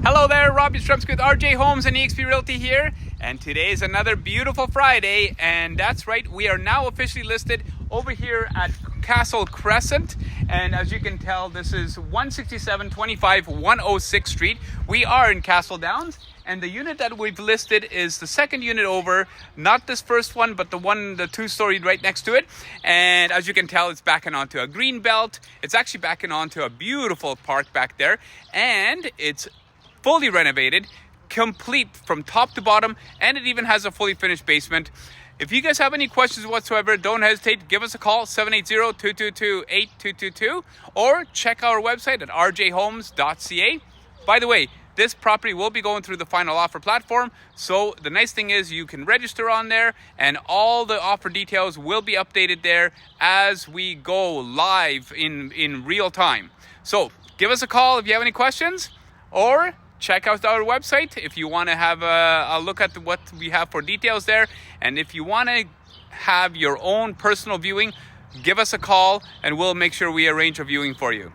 Hello there, Robbie Strumsky with RJ Homes and eXp Realty here. And today is another beautiful Friday. And that's right, we are now officially listed over here at Castle Crescent. And as you can tell, this is 16725 106th Street. We are in Castle Downs. And the unit that we've listed is the second unit over, not this first one, but the two-story right next to it. And as you can tell, it's backing onto a green belt. It's actually backing onto a beautiful park back there. And it's fully renovated, complete from top to bottom, and it even has a fully finished basement. If you guys have any questions whatsoever, don't hesitate. Give us a call, 780-222-8222, or check our website at rjhomes.ca. By the way, this property will be going through the final offer platform. So the nice thing is you can register on there and all the offer details will be updated there as we go live in real time. So give us a call if you have any questions, or check out our website if you want to have a look at what we have for details there. And if you want to have your own personal viewing, give us a call and we'll make sure we arrange a viewing for you.